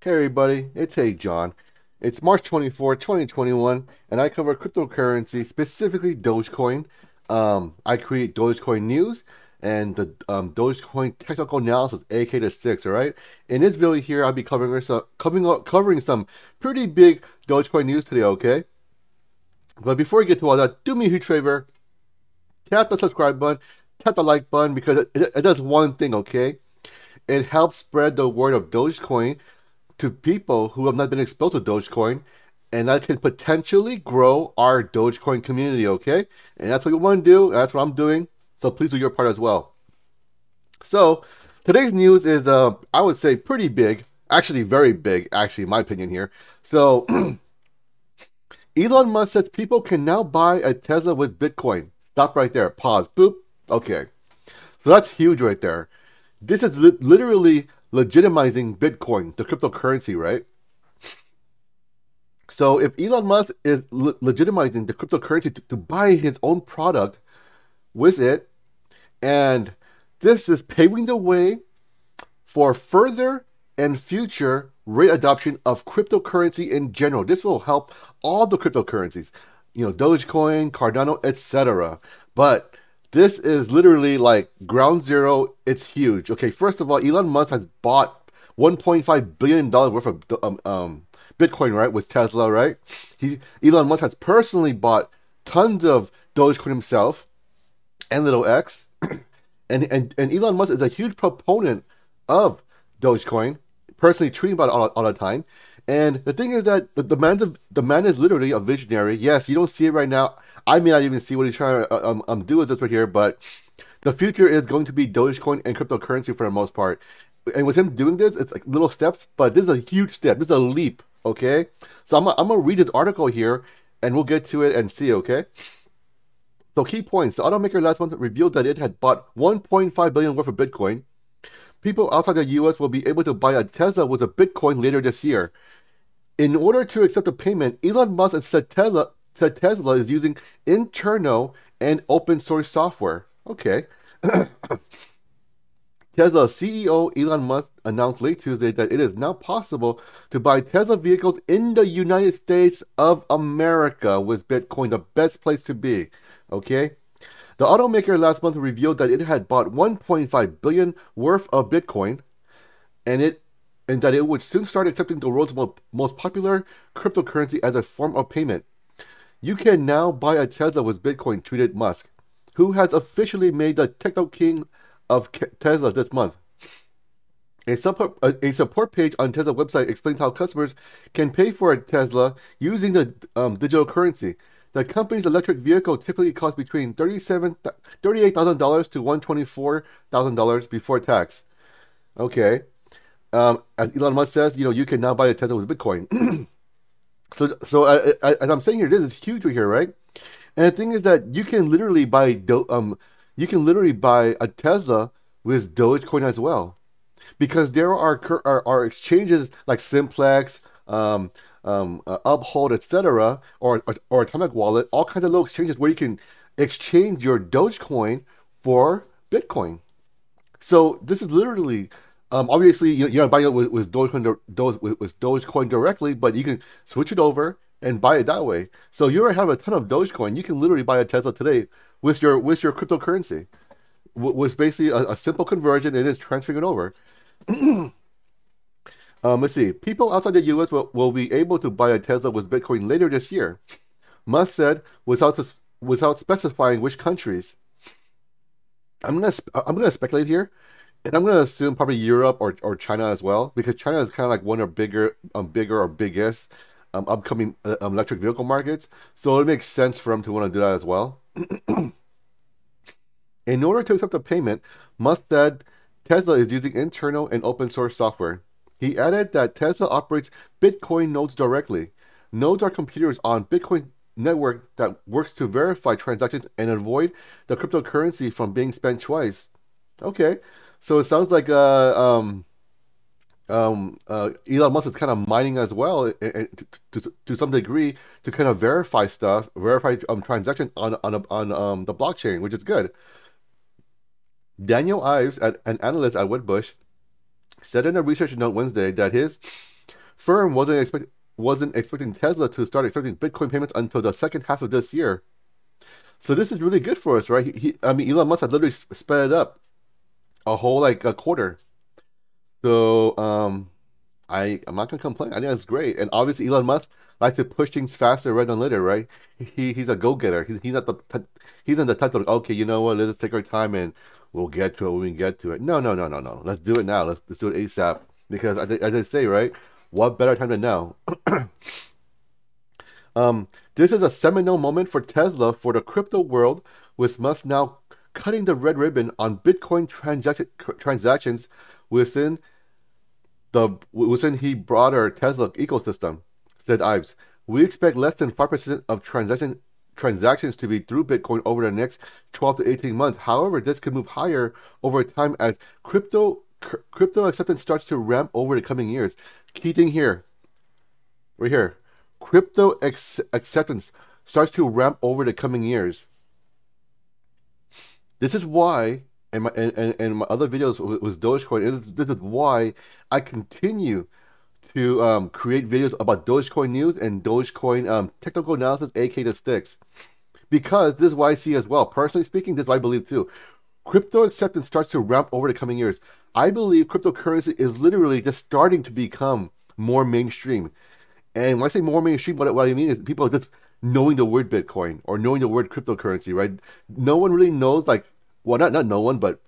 Hey everybody, it's Hey John. It's March 24, 2021, and I cover cryptocurrency, specifically Dogecoin. I create Dogecoin news and the Dogecoin technical analysis, aka the 6, alright? In this video here, I'll be covering some pretty big Dogecoin news today, okay? But before we get to all that, do me a huge favor, tap the subscribe button, tap the like button, because it does one thing, okay? It helps spread the word of Dogecoin to people who have not been exposed to Dogecoin, and that can potentially grow our Dogecoin community, okay? And that's what you want to do, and that's what I'm doing, so please do your part as well. So, today's news is, I would say, pretty big, actually very big, actually, in my opinion here. So, Elon Musk says people can now buy a Tesla with Bitcoin. Stop right there, pause, boop, okay. So that's huge right there. This is literally legitimizing Bitcoin, the cryptocurrency, right? So if Elon Musk is legitimizing the cryptocurrency to buy his own product with it, and this is paving the way for further and future rate adoption of cryptocurrency in general. This will help all the cryptocurrencies, Dogecoin, Cardano, etc. But this is literally like ground zero. It's huge. Okay, first of all, Elon Musk has bought $1.5 billion worth of Bitcoin, right, with Tesla, right? Elon Musk has personally bought tons of Dogecoin himself and little X. and Elon Musk is a huge proponent of Dogecoin, personally tweeting about it all the time. And the thing is that the man is literally a visionary. Yes, you don't see it right now. I may not even see what he's trying to do with this right here, but the future is going to be Dogecoin and cryptocurrency for the most part. And with him doing this, it's like little steps, but this is a huge step. This is a leap, okay? So I'm gonna read this article here, and we'll get to it and see, okay? So key points. The automaker last month revealed that it had bought 1.5 billion worth of Bitcoin. People outside the US will be able to buy a Tesla with a Bitcoin later this year. In order to accept the payment, Elon Musk said Tesla is using internal and open source software. Okay. Tesla CEO Elon Musk announced late Tuesday that it is now possible to buy Tesla vehicles in the United States of America with Bitcoin, the best place to be. Okay. The automaker last month revealed that it had bought 1.5 billion worth of Bitcoin, and that it would soon start accepting the world's most popular cryptocurrency as a form of payment. You can now buy a Tesla with Bitcoin, tweeted Musk, who has officially made the techno king of Tesla this month. A support page on Tesla website explains how customers can pay for a Tesla using the digital currency. The company's electric vehicle typically costs between $38,000 to $124,000 before tax. Okay. As Elon Musk says, you can now buy a Tesla with Bitcoin. So as I'm saying here, this is huge right here, right? And the thing is that you can literally buy a Tesla with Dogecoin as well, because there are exchanges like Simplex, Uphold, etc., or Atomic Wallet, all kinds of little exchanges where you can exchange your Dogecoin for Bitcoin. So this is literally, obviously, you're not buying it with Dogecoin directly, but you can switch it over and buy it that way. So you already have a ton of Dogecoin. You can literally buy a Tesla today with your cryptocurrency. Was basically a simple conversion. It is transferring it over. Let's see. People outside the U.S. will be able to buy a Tesla with Bitcoin later this year, Musk said, without specifying which countries. I'm gonna speculate here, and I'm gonna assume probably Europe or China as well, because China is kind of like one of bigger or biggest upcoming electric vehicle markets. So it makes sense for them to want to do that as well. In order to accept the payment, Musk said Tesla is using internal and open source software. He added that Tesla operates Bitcoin nodes directly. Nodes are computers on Bitcoin network that works to verify transactions and avoid the cryptocurrency from being spent twice. Okay, so it sounds like Elon Musk is kind of mining as well, to some degree, to kind of verify transactions on the blockchain, which is good. Daniel Ives, an analyst at Wedbush, said in a research note Wednesday that his firm wasn't expecting Tesla to start accepting Bitcoin payments until the second half of this year. So this is really good for us, right? I mean, Elon Musk had literally sped it up a whole like a quarter. So I'm not gonna complain. I think that's great. And obviously Elon Musk likes to push things faster rather than later, right? He's a go-getter. He's not he's not the type of, okay, you know what, let's take our time and we'll get to it when we get to it. No, no, no, no, no. Let's do it now. Let's do it ASAP. Because as I say, right, what better time than now? This is a seminal moment for Tesla, for the crypto world, with Musk now cutting the red ribbon on Bitcoin transactions within he broader Tesla ecosystem. Said Ives, we expect less than 5% of transactions to be through Bitcoin over the next 12 to 18 months. However, this could move higher over time as crypto acceptance starts to ramp over the coming years. Key thing here, right here, acceptance starts to ramp over the coming years. This is why, and my other videos was Dogecoin. This is why I continue to create videos about Dogecoin news and Dogecoin technical analysis, aka the sticks, because this is what I see as well. Personally speaking, this is what I believe too. Crypto acceptance starts to ramp over the coming years. I believe cryptocurrency is literally just starting to become more mainstream. And when I say more mainstream, what I mean is people are just knowing the word Bitcoin or knowing the word cryptocurrency, right? No one really knows, like, well, not no one, but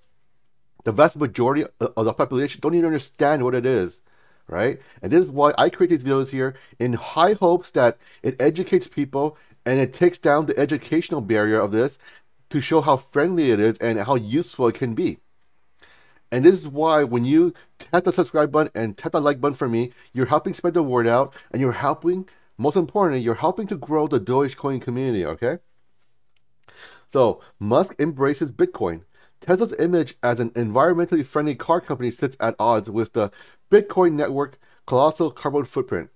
the vast majority of the population don't even understand what it is, right? And this is why I create these videos here in high hopes that it educates people and it takes down the educational barrier of this to show how friendly it is and how useful it can be. And this is why when you tap the subscribe button and tap the like button for me, you're helping spread the word out, and you're helping, most importantly, you're helping to grow the Dogecoin community, okay? So, Musk embraces Bitcoin. Tesla's image as an environmentally friendly car company sits at odds with the Bitcoin network colossal carbon footprint.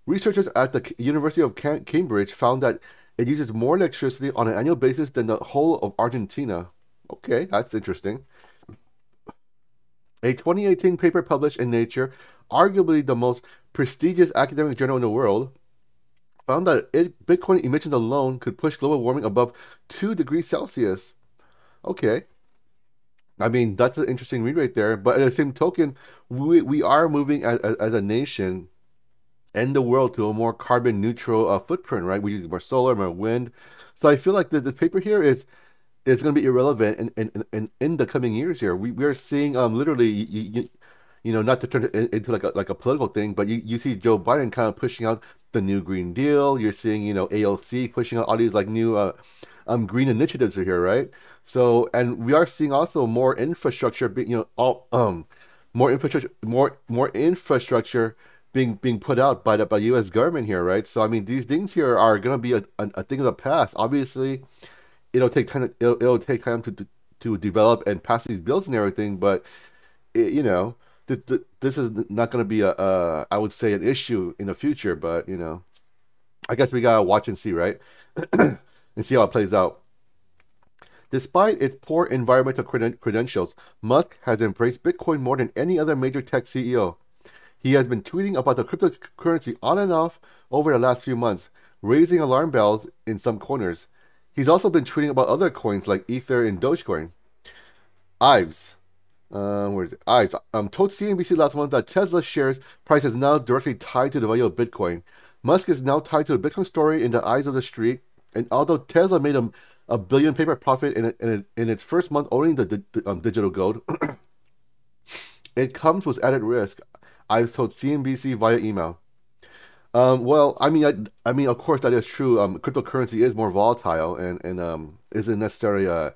Researchers at the University of Cambridge found that it uses more electricity on an annual basis than the whole of Argentina. Okay, that's interesting. A 2018 paper published in Nature, arguably the most prestigious academic journal in the world, found that Bitcoin emissions alone could push global warming above 2 degrees Celsius. Okay. I mean, that's an interesting read right there. But at the same token, we are moving as a nation and the world to a more carbon neutral footprint, right? We use more solar, more wind. So I feel like this paper here is it's going to be irrelevant in the coming years here. We are seeing literally, you know, not to turn it into like a political thing, but you see Joe Biden kind of pushing out the new Green Deal. You're seeing, you know, AOC pushing out all these like new green initiatives are here, right? So, and we are seeing also more infrastructure being, you know, all more infrastructure being put out by the U.S. government here, right? So I mean, these things here are going to be a thing of the past. Obviously, it'll take time. It'll take time to develop and pass these bills and everything. But you know, this is not going to be I would say an issue in the future. But you know, I guess we gotta watch and see, right? And see how it plays out. Despite its poor environmental credentials, Musk has embraced Bitcoin more than any other major tech CEO. He has been tweeting about the cryptocurrency on and off over the last few months, raising alarm bells in some corners. He's also been tweeting about other coins like Ether and Dogecoin. Ives, where is it? Ives told CNBC last month that Tesla's shares price is now directly tied to the value of Bitcoin. Musk is now tied to the Bitcoin story in the eyes of the street, and although Tesla made a billion paper profit in its first month owning the digital gold, it comes with added risk. Ives told CNBC via email. Well, I mean, of course that is true. Cryptocurrency is more volatile and isn't necessarily a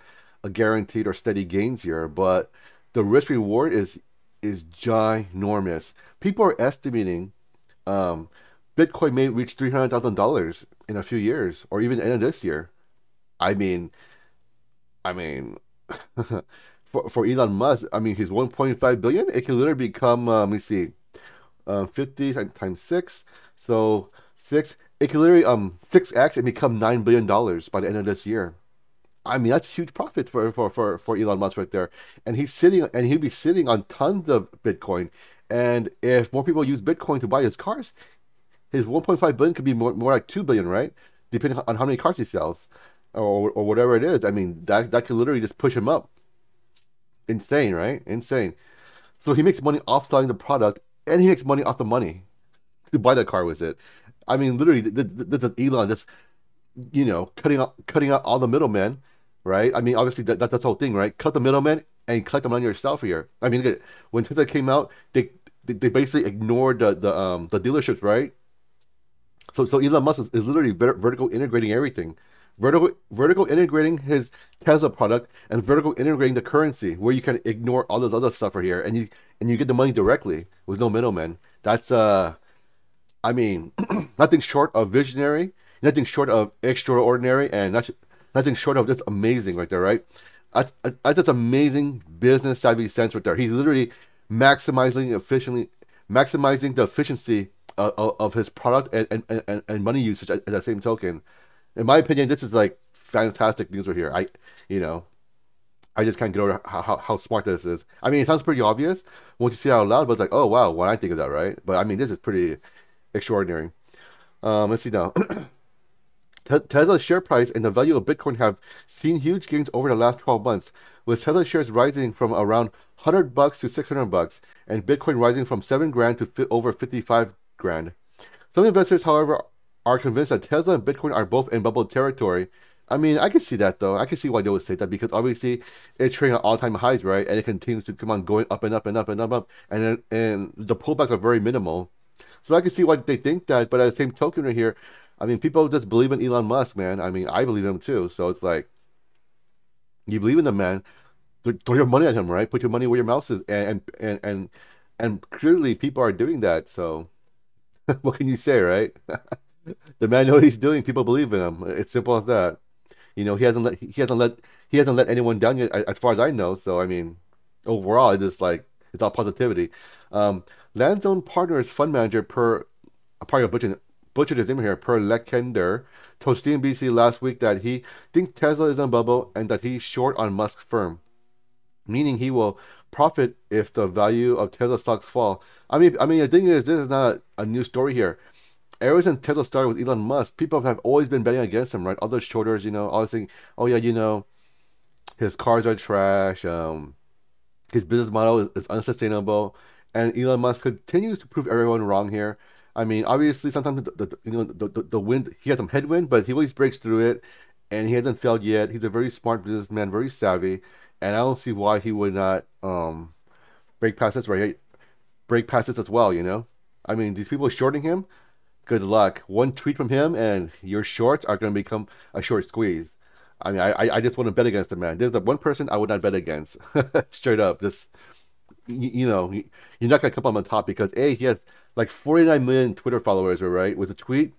guaranteed or steady gains here, but the risk reward is ginormous. People are estimating Bitcoin may reach $300,000 in a few years, or even the end of this year. I mean, for Elon Musk, I mean, his 1.5 billion, it can literally become let me see, 50 times 6, so 6. It can literally 6x and become $9 billion by the end of this year. I mean, that's huge profit for Elon Musk right there. And he'll be sitting on tons of Bitcoin, And if more people use Bitcoin to buy his cars, his 1.5 billion could be more like 2 billion, right? Depending on how many cars he sells or whatever it is. I mean, that could literally just push him up. Insane, right? Insane. So he makes money off selling the product and he makes money off the money to buy the car with it. I mean, literally, this is Elon just, cutting out all the middlemen, right? I mean, obviously, that's the whole thing, right? Cut the middlemen and collect the money yourself here. I mean, look when Tesla came out, they basically ignored the dealerships, right? So Elon Musk is literally vertical integrating everything. Vertical integrating his Tesla product and vertical integrating the currency where you can ignore all this other stuff right here and you get the money directly with no middleman. That's I mean nothing short of visionary, nothing short of extraordinary, and nothing short of just amazing right there, right? That's just amazing business savvy sense right there. He's literally maximizing the efficiency of his product and money usage at the same token. In my opinion, this is like fantastic news right here. You know, I just can't get over how smart this is. I mean, it sounds pretty obvious once you see it out loud, but it's like, oh wow, why I think of that, right? But I mean, this is pretty extraordinary. Let's see now. Tesla's share price and the value of Bitcoin have seen huge gains over the last 12 months, with Tesla shares rising from around $100 to $600, and Bitcoin rising from 7 grand to over 55 grand. Some investors, however, are convinced that Tesla and Bitcoin are both in bubble territory. I mean, I can see that though. I can see why they would say that because obviously it's trading at all-time highs, right? And it continues to come on going up and up and up and up, and the pullbacks are very minimal. So I can see why they think that, but at the same token right here, I mean, people just believe in Elon Musk, man. I mean, I believe in him too. So it's like, you believe in the man, throw your money at him, right? Put your money where your mouth is, and clearly people are doing that. So what can you say, right? The man knows what he's doing. People believe in him. It's simple as that. He hasn't let anyone down yet, as far as I know. So I mean, overall, it's just like it's all positivity. Landzone Partners fund manager probably butchered his name here, per Lekender, told CNBC last week that he thinks Tesla is on bubble and that he's short on Musk's firm, meaning he will profit if the value of Tesla stocks fall. I mean, the thing is, this is not a new story here. Ever since Tesla started with Elon Musk, people have always been betting against him, right? Other shorters, always saying, "Oh yeah, his cars are trash. His business model is unsustainable," and Elon Musk continues to prove everyone wrong here. I mean, obviously, sometimes the wind, he has some headwind, but he always breaks through it, and he hasn't failed yet. He's a very smart businessman, very savvy, and I don't see why he would not break past this right here, break past this as well. I mean, these people shorting him, good luck. One tweet from him, and your shorts are going to become a short squeeze. I mean, I just want to bet against the man. There's the one person I would not bet against, straight up. Just you're not gonna come on top because he has like 49 million Twitter followers, right? With a tweet,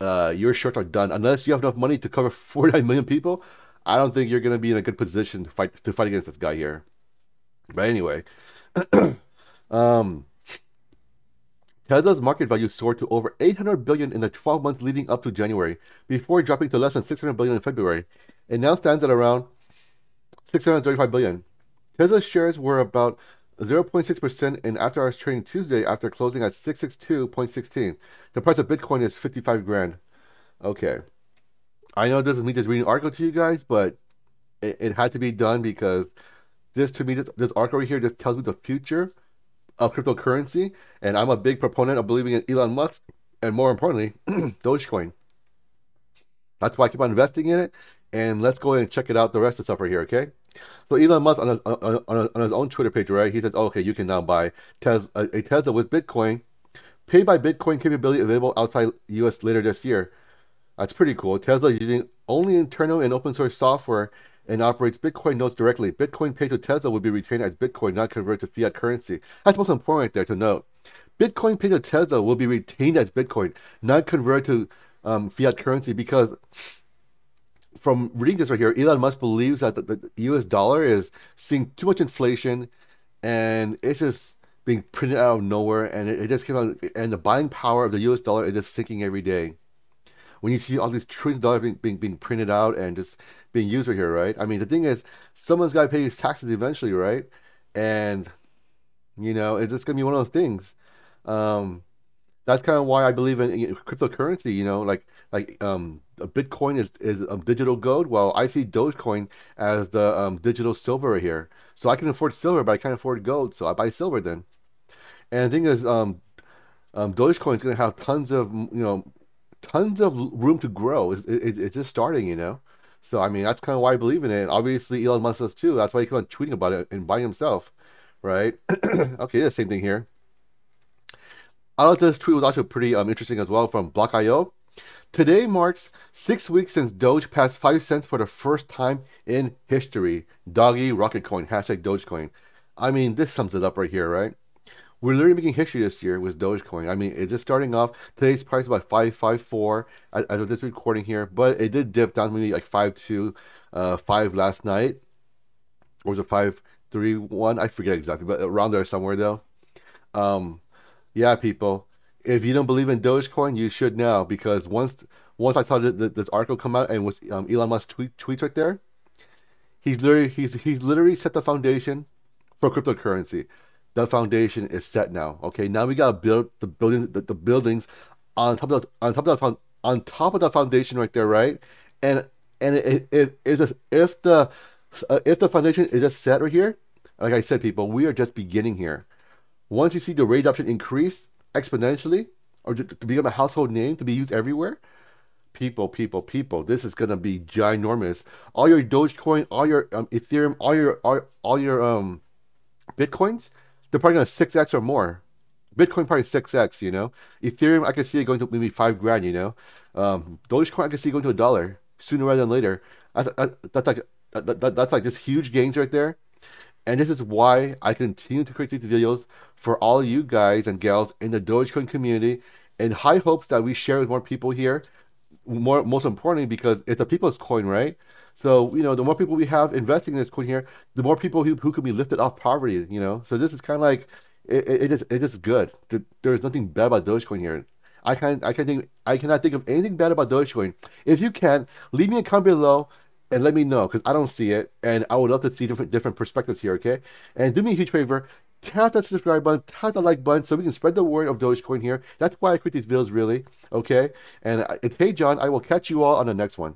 your shorts are done. Unless you have enough money to cover 49 million people, I don't think you're gonna be in a good position to fight against this guy here. But anyway, um, Tesla's market value soared to over 800 billion in the 12 months leading up to January, before dropping to less than 600 billion in February. It now stands at around 635 billion. Tesla's shares were about 0.6% in after-hours trading Tuesday after closing at 662.16. The price of Bitcoin is 55 grand. Okay. I know it doesn't mean just reading an article to you guys, but it had to be done because to me, this article right here just tells me the future of cryptocurrency, and I'm a big proponent of believing in Elon Musk, and more importantly, Dogecoin. That's why I keep on investing in it, and let's go ahead and check it out, the rest of the stuff right here, okay? So Elon Musk on his own Twitter page, right? He says, oh, okay, you can now buy a Tesla with Bitcoin, pay by Bitcoin capability available outside US later this year. That's pretty cool. Tesla is using only internal and open source software and operates Bitcoin nodes directly. Bitcoin paid to Tesla will be retained as Bitcoin, not converted to fiat currency. That's most important right there to note. Bitcoin paid to Tesla will be retained as Bitcoin, not converted to fiat currency, because from reading this right here, Elon Musk believes that the US dollar is seeing too much inflation and it's just being printed out of nowhere, and it just keeps on, and the buying power of the US dollar is just sinking every day. When you see all these trillions of dollars being printed out and just being used right here, right? I mean, the thing is, someone's got to pay his taxes eventually, right? And You know, it's just gonna be one of those things. Um, that's kind of why I believe in cryptocurrency. You know, a Bitcoin is digital gold. Well, I see Dogecoin as the digital silver right here. So I can afford silver, but I can't afford gold, so I buy silver then. And the thing is, Dogecoin is going to have tons of tons of room to grow. It's just starting, you know. So I mean, that's kind of why I believe in it. Obviously, Elon Musk does too. That's why he keeps on tweeting about it and buying himself, right? Okay, the same thing here. I thought this tweet was also pretty interesting as well from Block.io. Today marks 6 weeks since Doge passed 5 cents for the first time in history. Doggy Rocket Coin, hashtag Dogecoin. I mean, this sums it up right here, right? We're literally making history this year with Dogecoin. I mean, it's just starting off. Today's price is about 554 as of this recording here, but it did dip down to maybe like 52, 5 last night. Or was it 531? I forget exactly, but around there somewhere though. Um, yeah, people. If you don't believe in Dogecoin, you should now because once I saw this article come out and was Elon Musk tweets right there, he's literally set the foundation for cryptocurrency. The foundation is set now. Okay, now we gotta build the buildings on top of on top of the foundation right there, right? And if the foundation is just set right here, like I said, people, we are just beginning here. Once you see the rate option increase exponentially, or to become a household name to be used everywhere, people, this is gonna be ginormous. All your Dogecoin, all your Ethereum, all your Bitcoins, they're probably gonna 6x or more. Bitcoin probably 6x, you know. Ethereum, I can see it going to maybe 5 grand, you know. Dogecoin, I can see it going to $1 sooner rather than later. That's like just huge gains right there. And this is why I continue to create these videos for all you guys and gals in the Dogecoin community in high hopes that we share with more people here. Most importantly, because it's a people's coin, right? So, you know, the more people we have investing in this coin here, the more people who can be lifted off poverty, you know? So this is kind of like, it is good. There's nothing bad about Dogecoin here. I cannot think of anything bad about Dogecoin. If you can, leave me a comment below and let me know because I don't see it, and I would love to see different perspectives here. Okay, and do me a huge favor, tap that subscribe button, tap the like button, so we can spread the word of Dogecoin here. That's why I create these videos, really. Okay, and it's Hey John. I will catch you all on the next one.